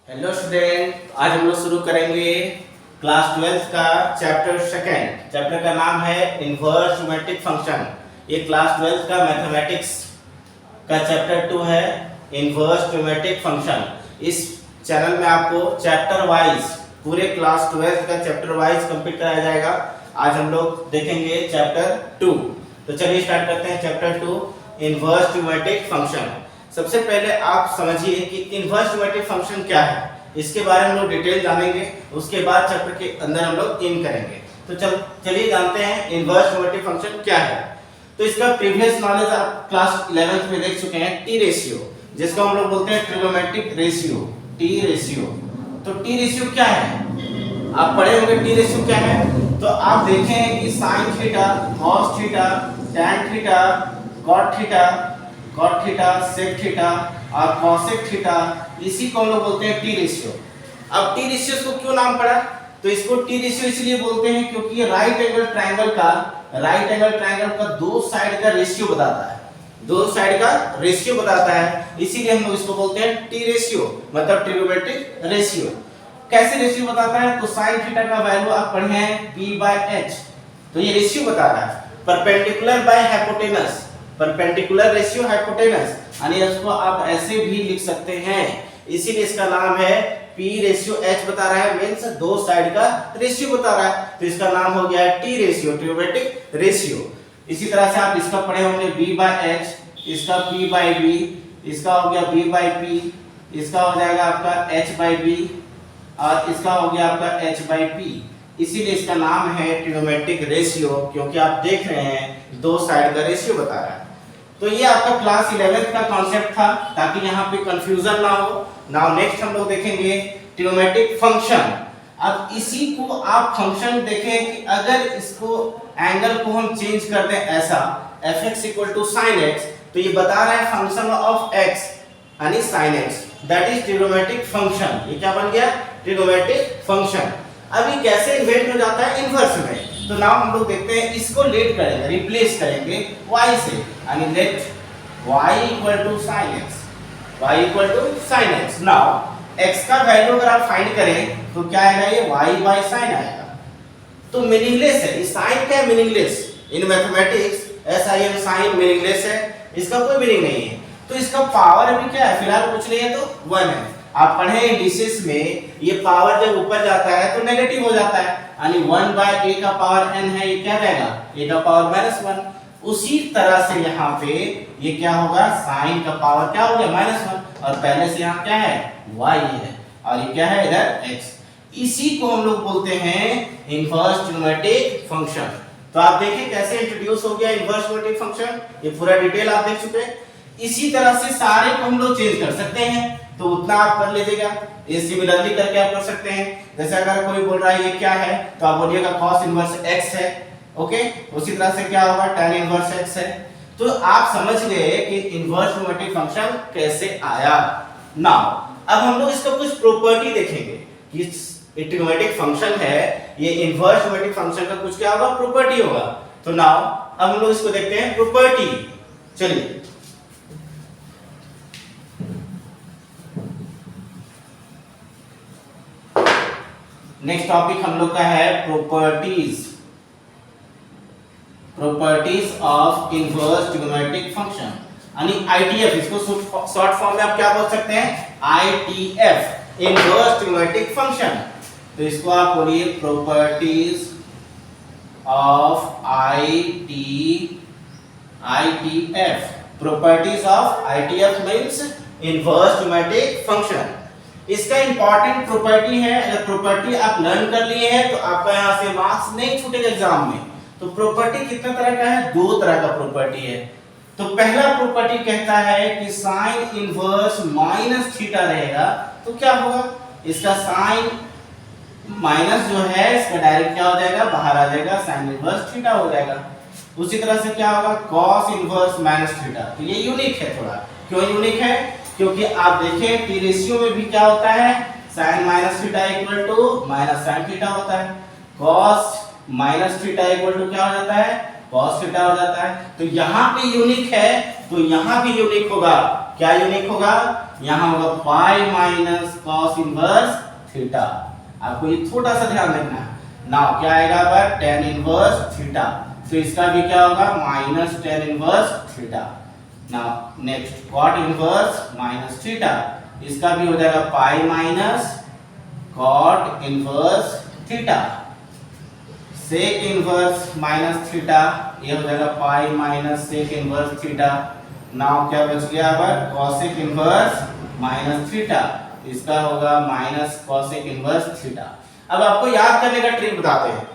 Hello student, आज हम लोग शुरू करेंगे क्लास 12 का चैप्टर सेकेंड। चैप्टर का नाम है इनवर्स ज्योमेट्रिक फंक्शन। ये क्लास 12 का मैथमेटिक्स का चैप्टर 2 है, इनवर्स ज्योमेट्रिक फंक्शन। इस चैनल में आपको चैप्टर वाइज पूरे क्लास 12 का चैप्टर वाइज कंप्लीट कराया जाएगा। आज हम लोग देखेंगे चैप्टर 2। तो चलिए स्टार्ट करते हैं चैप्टर 2, इनवर्स ज्योमेट्रिक फंक्शन। सबसे पहले आप समझिए कि इनवर्स ज्योमेट्रिक फंक्शन क्या है, इसके बारे में हम लोग डिटेल जानेंगे। उसके बाद चैप्टर के अंदर हम लोग इन करेंगे। तो चलिए जानते हैं इनवर्स ज्योमेट्रिक फंक्शन क्या है। तो इसका प्रीवियस नॉलेज आप क्लास 11th में देख चुके हैं, टी रेशियो, जिसको हम लोग बोलते हैं ट्रिगोनोमेट्रिक रेशियो, टी रेशियो। तो टी रेशियो क्या है, आप पढ़े होंगे टी रेशियो क्या है। तो आप देखें कि sine theta, cos theta, tan theta, cot theta, sec theta और कॉसेक थीटा, इसी को हम लोग बोलते हैं टी रेशियो। अब टी रेशियो को क्यों नाम पड़ा, तो इसको टी रेशियो इसलिए बोलते हैं क्योंकि ये राइट एंगल ट्रायंगल का दो साइड का रेशियो बताता है, दो साइड का रेशियो बताता है, इसीलिए हम लोग इसको बोलते हैं टी रेशियो, मतलब ट्रिगोनोमेट्रिक रेशियो। कैसे रेशियो बताता है, तो साइन थीटा का वैल्यू आप पढ़े हैं p/h, तो ये रेशियो बता रहा है। Perpendicular by hypotenuse, perpendicular ratio hypotenuse, यानी इसको आप ऐसे भी लिख सकते हैं, इसीलिए इसका नाम है p रेशियो h बता रहा है, मींस दो साइड का रेशियो बता रहा है, तो इसका नाम हो गया t रेशियो, ट्रिगोनोमेट्रिक रेशियो। इसी तरह से आप इसका पढ़े होंगे b/h, इसका p/b, इसका हो गया b/p, इसका हो जाएगा आपका h/b और इसका हो गया आपका h/p, इसीलिए इसका नाम है ट्रिगोनोमेट्रिक रेशियो, क्योंकि आप देख रहे हैं दो साइड का रेशियो बता रहा है। तो ये आपका क्लास 11th का कॉन्सेप्ट था, ताकि यहाँ पे कंफ्यूजन ना हो। नाउ नेक्स्ट हम लोग देखेंगे ट्रिगोनोमेट्रिक फंक्शन। अब इसी को आप फंक्शन देखें कि अगर इसको एंगल को हम चेंज कर दें ऐसा, fx = sin x, तो ये बता रहा है फंक्शन ऑफ x यानी sin x, that is trigonometric function. ये क्या बन गया, ट्रिगोनोमेट्रिक फंक्शन। अभी कैसे इन्वेंट हो जाता है इनवर्स में, तो नाउ हम लोग देखते हैं, इसको लेट करेंगे, रिप्लेस करेंगे y से, यानी let y = sin x, y = sin x। Now x का वैल्यू अगर आप फाइंड करें तो क्या आएगा, ये y/sin आएगा। तो मीनिंगलेस है ये साइन, क्या meaningless in mathematics, sin sine meaningless है, इसका कोई मीनिंग नहीं है। तो इसका पावर अभी क्या है, फिलहाल कुछ नहीं है, तो 1 है। आप पढ़े इंडिसेस में ये पावर जब ऊपर जाता है तो नेगेटिव हो जाता है, यानी 1/a का पावर n है, ये क्या रहेगा, a का पावर -1। उसी तरह से यहाँ पे ये क्या होगा, साइन का पावर क्या हो गया, -1, और पहले से यहाँ क्या है, y है, और ये क्या है इधर x। इसी को हम लोग बोलते हैं इनवर्स ट्रिगोनोमेट्रिक फंक्शन। तो आप देखिए कैसे इंट्रोड्यूस हो गया इनवर्स ट्रिगोनोमेट्रिक फंक्शन, ये पूरा डिटेल आप देख चुके हैं। इसी तरह से सारे को हम लोग चेंज कर सकते हैं, तो उतना आप कर लीजिएगा, ये सिमिलरली करके आप कर सकते हैं। जैसे अगर कोई बोल रहा है ये क्या है, तो आप बोलिएगा cos इनवर्स x है, ओके। उसी तरह से क्या होगा, tan इनवर्स x है। तो आप समझ गए कि इनवर्स ट्रिगोनोमेट्रिक फंक्शन कैसे आया। नाउ अब हम लोग इसका कुछ प्रॉपर्टी देखेंगे कि ट्रिगोनोमेट्रिक फंक्शन है, ये इनवर्स ट्रिगोनोमेट्रिक फंक्शन का कुछ क्या होगा, प्रॉपर्टी होगा। तो नाउ अब हम लोग इसको देखते हैं प्रॉपर्टी। चलिए नेक्स्ट टॉपिक हम लोग का है properties, properties of inverse trigonometric function, यानी ITF। इसको शॉर्ट फॉर्म में आप क्या बोल सकते हैं, ITF, इनवर्स ट्रिगोनोमेट्रिक फंक्शन। तो इसको आप बोलिए properties of ITF। Properties of ITF means inverse trigonometric function. इसका इंपॉर्टेंट प्रॉपर्टी है, अगर प्रॉपर्टी आप लर्न कर लिए हैं तो आपका यहाँ से मार्क्स नहीं छूटेगा एग्जाम में। तो प्रॉपर्टी कितने तरह का है, दो तरह का प्रॉपर्टी है। तो पहला प्रॉपर्टी कहता है कि साइन इनवर्स -θ रहेगा, तो क्या होगा, इसका साइन माइनस जो है इसका डायरेक्ट क्या हो जाएगा, बाहर आ जाएगा, साइन इनवर्स θ हो जाएगा। उसी तरह से क्या होगा, cos इनवर्स -θ। तो ये यूनिक है थोड़ा, क्यों यूनिक है, क्योंकि आप देखें टी रेशियो में भी क्या होता है, sin -θ = -sin θ होता है, cos -θ = क्या हो जाता है, cos θ हो जाता है। तो यहाँ पे यूनिक है, तो यहाँ भी यूनिक होगा। क्या यूनिक होगा, यहाँ होगा पाई माइनस कॉस इनवर्स थीटा। आपको ये छोटा सा ध्यान रखना है। नाउ क्या आएगा पर tan इनवर्स थीटा, तो इसका भी क्या होगा minus tan inverse theta. Now next cot inverse minus theta, इसका भी हो जाएगा pi minus cot inverse theta. Sec inverse minus theta, ये हो जाएगा pi minus sec inverse theta. Now क्या बच गया अब कॉसेक इनवर्स माइनस थीटा, इसका होगा माइनस कॉसेक इनवर्स थीटा। अब आपको याद करने का ट्रिक बताते हैं।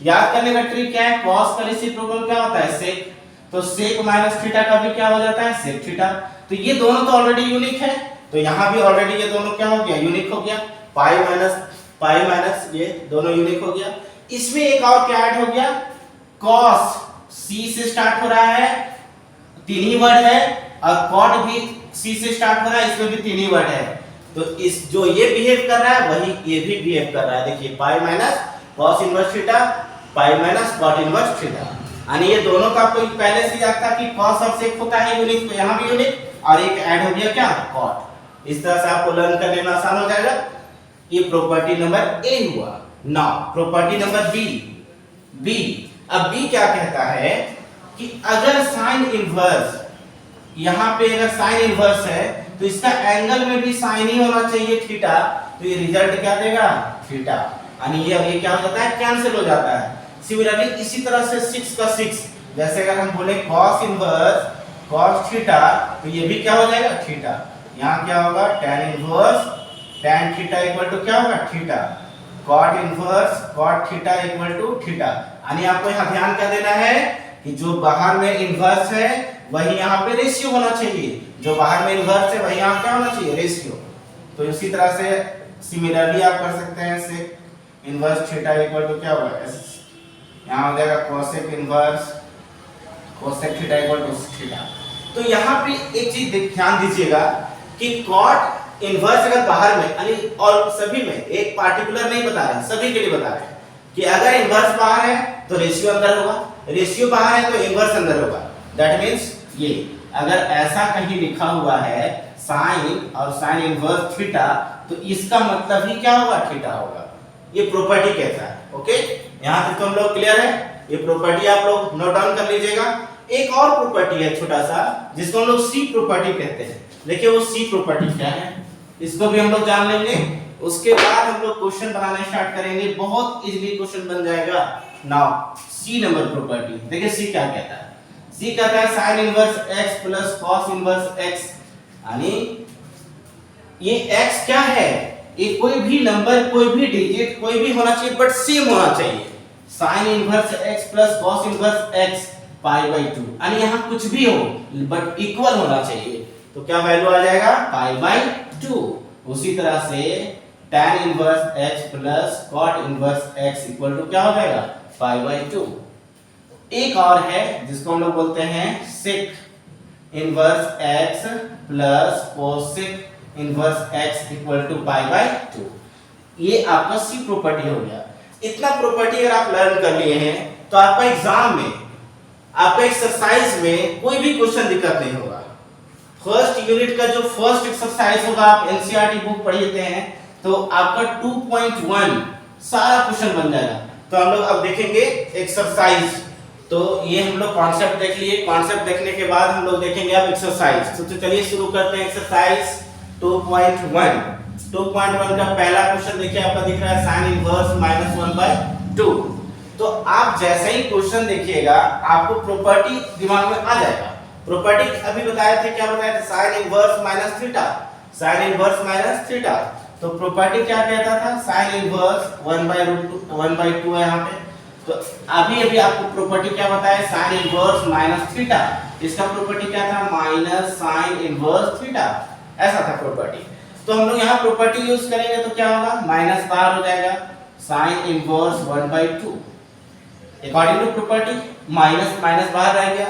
याद करने का ट्रिक क्या है, कॉस का रेसिप्रोकल क्या होता है सेक, तो सेक माइनस थीटा का भी क्या हो जाता है सेक थीटा। तो ये दोनों तो ऑलरेडी यूनिक है, तो यहाँ भी ऑलरेडी ये दोनों क्या हो गया यूनिक हो गया, पाई माइनस ये दोनों यूनिक हो गया। इसमें एक और क्या ऐड हो गया, कॉस सी से स्टार्ट हो रहा है, तीन ही वर्ड है, और कॉट भी सी से स्टार्ट हो रहा है, इसमें भी तीन ही वर्ड है। तो इस जो ये बिहेव कर रहा है वही ये भी बिहेव कर रहा है। देखिए pi minus cos inverse theta, pi minus cot inverse theta, यानी ये दोनों का आपको पहले से याद था कि कॉस और सेक होता है यूनिक, तो यहाँ भी यूनिक, और एक ऐड हो गया क्या कॉट। इस तरह से आपको लर्न करने में आसान हो जाएगा। ये प्रॉपर्टी नंबर ए हुआ। Now property number B. अब बी क्या कहता है कि अगर साइन इनवर्स, यहाँ पे अगर साइन इनवर्स है तो इसका एंगल में भी साइन ही होना चाहिए थीटा, तो ये रिजल्ट क्या देगा थीटा, यानी ये क्या हो जाता है कैंसिल हो जाता है। सिमिलरली इसी तरह से 6 का 6, जैसे अगर हम बोले cos इनवर्स cos थीटा, तो ये भी क्या हो जाएगा थीटा। यहाँ क्या होगा tan inverse tan theta equal to क्या होगा theta, cot inverse cot theta equal to theta. यानी आपको यहाँ ध्यान क्या देना है कि जो बाहर में इनवर्स है वही यहाँ पे रेशियो होना चाहिए, जो बाहर में इनवर्स है वही यहाँ क्या होना चाहिए रेशियो। तो इसी तरह से सिमिलरली आप कर सकते हैं sec inverse theta equal to क्या होगा यहाँ हो जाएगा cosec inverse cosec theta equal to theta. तो यहाँ पे एक चीज ध्यान दीजिएगा कि कॉट इनवर्स अगर बाहर में यानी और सभी में, एक पार्टिकुलर नहीं बता रहे, सभी के लिए बता रहे हैं कि अगर इनवर्स बाहर है तो रेशियो अंदर होगा, रेशियो बाहर है तो इनवर्स अंदर होगा। दैट मींस ये अगर ऐसा कहीं लिखा हुआ है साइन और साइन इनवर्स थीटा, तो इसका मतलब ही क्या होगा थीटा होगा। ये प्रॉपर्टी कहता है। ओके, यहां तक तो हम लोग क्लियर है। ये प्रॉपर्टी आप लोग नोट डाउन कर लीजिएगा। एक और प्रॉपर्टी है छोटा सा जिसको हम लोग सी प्रॉपर्टी कहते हैं। देखिए वो सी प्रॉपर्टी क्या है, इसको भी हम लोग जान लेंगे। उसके बाद हम लोग क्वेश्चन बनाने स्टार्ट करेंगे, बहुत इजीली क्वेश्चन बन जाएगा। नाउ सी नंबर प्रॉपर्टी, देखिए सी क्या कहता है। सी कहता है sine inverse x plus cos inverse x, यानी ये x क्या है, ये कोई भी नंबर कोई भी डिजिट कोई भी होना चाहिए बट सेम होना चाहिए। Sine inverse x plus cos inverse x pi by 2, यानी यहाँ कुछ भी हो बट इक्वल होना चाहिए, तो क्या वैल्यू आ जाएगा पाई बाय 2। उसी तरह से tan inverse x plus cot inverse x equal to क्या हो जाएगा पाई बाय 2। एक और है जिसको हम लोग बोलते हैं sec inverse x plus cosec inverse x equal to pi by 2। ये आपका सी प्रॉपर्टी हो गया। इतना प्रॉपर्टी अगर आप लर्न कर लिए हैं तो आपका एग्जाम में, आपका एक्सरसाइज में कोई भी क्वेश्चन दिक्कत नहीं होगा। फर्स्ट यूनिट का जो फर्स्ट एक्सरसाइज होगा, आप एनसीईआरटी बुक पढ़ते हैं तो आपका 2.1 सारा क्वेश्चन बन जाएगा। तो हम लोग अब देखेंगे एक्सरसाइज। तो ये हम लोग कॉन्सेप्ट देख लिए, कॉन्सेप्ट देखने के बाद हम लोग देखेंगे अब एक्सरसाइज। तो चलिए शुरू करते हैं एक्सरसाइज 2.1। 2.1 का पहला क्वेश्चन देखिए, आपका दिख रहा है साइन इनवर्स -1/2। तो आप जैसे ही क्वेश्चन देखिएगा आपको प्रॉपर्टी दिमाग में आ जाएगा। प्रॉपर्टी अभी बताए थे, क्या बताए थे, sine inverse minus theta, sine inverse minus theta. तो प्रॉपर्टी क्या कहता था, साइन इनवर्स 1/2 है यहाँ पे। तो अभी आपको प्रॉपर्टी क्या बताया, साइन इनवर्स माइनस थीटा, इसका प्रॉपर्टी क्या था माइनस साइन इनवर्स थीटा, ऐसा था प्रॉपर्टी। तो हम लोग यहाँ प्रॉपर्टी यूज करेंगे तो क्या होगा, माइनस बाहर हो जाएगा, sine inverse 1/2 according to property, minus minus बाहर रह गया।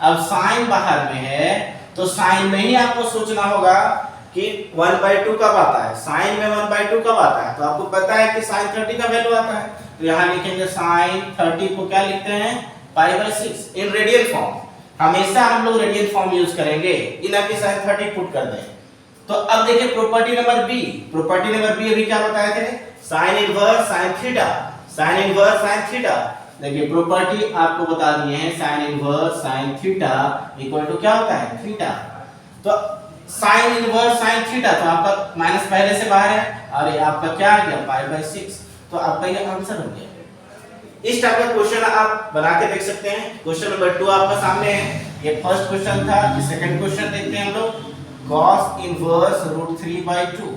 अब साइन बाहर में है तो साइन में ही आपको सोचना होगा कि 1/2 कब आता है, साइन में 1/2 कब आता है। तो आपको पता है कि साइन 30 का वैल्यू आता है, तो यहाँ लिखेंगे साइन 30 को क्या लिखते हैं pi by 6 in radian form. हमेशा हम लोग रेडियन फॉर्म यूज करेंगे। इन अभी sin 30 पुट कर दें। तो अब देखिए property number B, property number B अभी क्या बताए थे, sin inverse sin theta, sin inverse sin theta. देखिए प्रॉपर्टी आपको बता दिए हैं sin inverse sin theta equal to क्या होता है, थीटा। तो sin इनवर्स sin थीटा, तो आपका माइनस पहले से बाहर है और ये आपका क्या आ गया π/6, तो आपका ये आंसर हो गया। इस टाइप का क्वेश्चन आप बना के देख सकते हैं। क्वेश्चन नंबर 2 आपका सामने है, ये फर्स्ट क्वेश्चन था। सेकंड क्वेश्चन देखते हैं हम लोग, cos इनवर्स √3/2।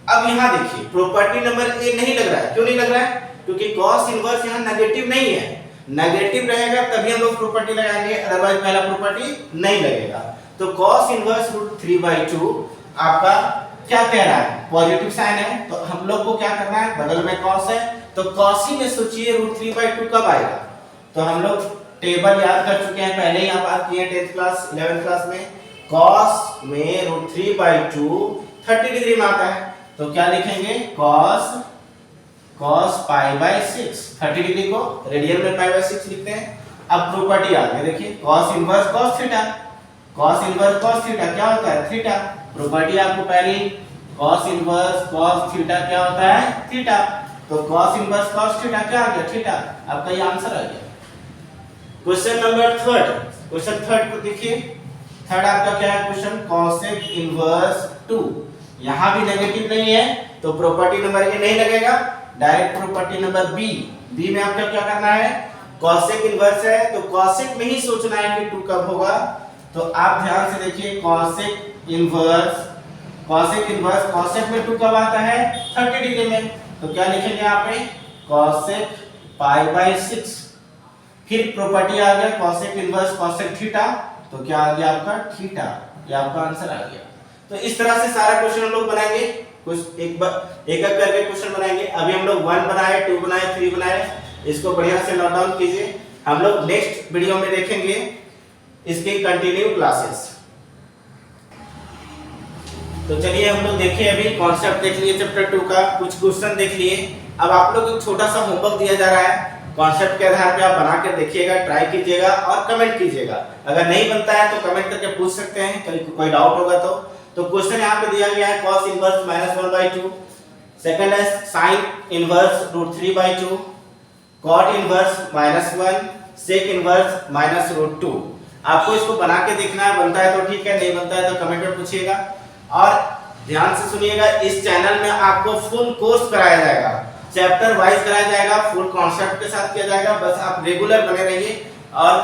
अब यहाँ देखिए प्रॉपर्टी नंबर ए नहीं लग रहा है, क्यों नहीं लग रहा है, क्योंकि cos इनवर्स यहाँ नेगेटिव नहीं है। नेगेटिव रहेगा तभी हम लोग प्रॉपर्टी लगाएंगे, अदरवाइज पहला प्रॉपर्टी नहीं लगेगा। तो cos इनवर्स √3/2 आपका क्या कह रहा है, पॉजिटिव साइन है, तो हम लोग को क्या करना है, बगल में cos है, तो cos ही में सोचिए √3/2 कब आएगा। तो हम लोग टेबल याद कर चुके हैं, पहले ही आप बात किए 10th क्लास 11th क्लास में। cos में √3/2 30 डिग्री में आता है, तो क्या लिखेंगे, cos π/6, 30 डिग्री को रेडियन में π/6 लिखते हैं। अब प्रॉपर्टी आ गई, देखिए cos inverse cos theta, cos inverse cos theta क्या होता है, थीटा। प्रॉपर्टी आपको पहले cos इनवर्स cos थीटा क्या होता है, थीटा। तो cos इनवर्स cos थीटा क्या आ गया, थीटा। आपका ये आंसर आ गया। Question number third, question third को देखिए, थर्ड आपका क्या है क्वेश्चन, cosec इनवर्स 2। यहां भी नेगेटिव नहीं है तो प्रॉपर्टी नंबर ए नहीं लगेगा, direct property number B. B में आपका क्या करना है, cosec इनवर्स है तो cosec में ही सोचना है कि 2 कब होगा। तो आप ध्यान से देखिए cosec इनवर्स cosec में 2 कब आता है, 30 डिग्री में। तो क्या लिखेंगे यहाँ पे, cosec π/6। फिर प्रॉपर्टी आ गया cosec इनवर्स cosec थीटा, तो क्या आ गया आपका, थीटा। ये आपका आंसर आ गया। तो इस तरह से सारा क्वेश्चन हम लोग बनाएंगे, कुछ एक करके क्वेश्चन बनाएंगे। अभी हम लोग 1 बनाए, 2 बनाए, 3 बनाए, इसको बढ़िया से नोट डाउन कीजिए। हम लोग नेक्स्ट वीडियो में देखेंगे इसके कंटिन्यू क्लासेस। तो चलिए हम लोग देखिए, अभी कॉन्सेप्ट देख लिए चैप्टर 2 का, कुछ क्वेश्चन देख लिए। अब आप लोग एक छोटा सा होमवर्क दिया जा रहा है, कॉन्सेप्ट के आधार पे आप बना कर देखिएगा, ट्राई कीजिएगा और कमेंट कीजिएगा। अगर नहीं बनता है तो कमेंट करके पूछ सकते हैं, कोई डाउट होगा तो क्वेश्चन यहाँ पे दिया गया है cos इनवर्स -1/2, सेकंड है sin inverse √3/2, cot inverse -1, sec inverse -√2। आपको इसको बना के देखना है, बनता है तो ठीक है, नहीं बनता है तो कमेंट में पूछिएगा। और ध्यान से सुनिएगा, इस चैनल में आपको फुल कोर्स कराया जाएगा, चैप्टर वाइज कराया जाएगा, फुल कॉन्सेप्ट के साथ किया जाएगा। बस आप रेगुलर बने रहिए और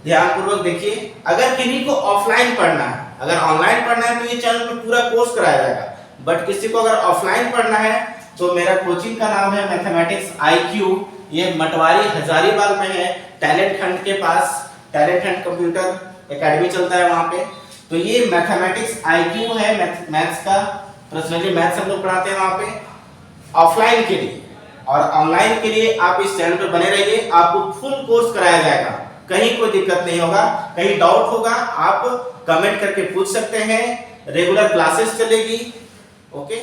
ध्यानपूर्वक देखिए। अगर किन्हीं को ऑफलाइन पढ़ना है, अगर ऑनलाइन पढ़ना है तो ये चैनल में पूरा कोर्स कराया जाएगा, बट किसी को अगर ऑफलाइन पढ़ना है तो मेरा कोचिंग का नाम है मैथमेटिक्स IQ। ये मटवारी हजारीबाग में है, टैलेंट खंड के पास, टैलेंट खंड कंप्यूटर एकेडमी चलता है वहां पे। तो ये मैथमेटिक्स IQ है, मैथ्स का, पर्सनली मैथ्स हम लोग पढ़ाते हैं वहां पे ऑफलाइन के लिए। और ऑनलाइन के लिए आप इस चैनल पर बने रहिए, आपको फुल कोर्स कराया जाएगा, कहीं कोई दिक्कत नहीं होगा। कहीं डाउट होगा आप कमेंट करके पूछ सकते हैं, रेगुलर क्लासेस चलेगी। ओके।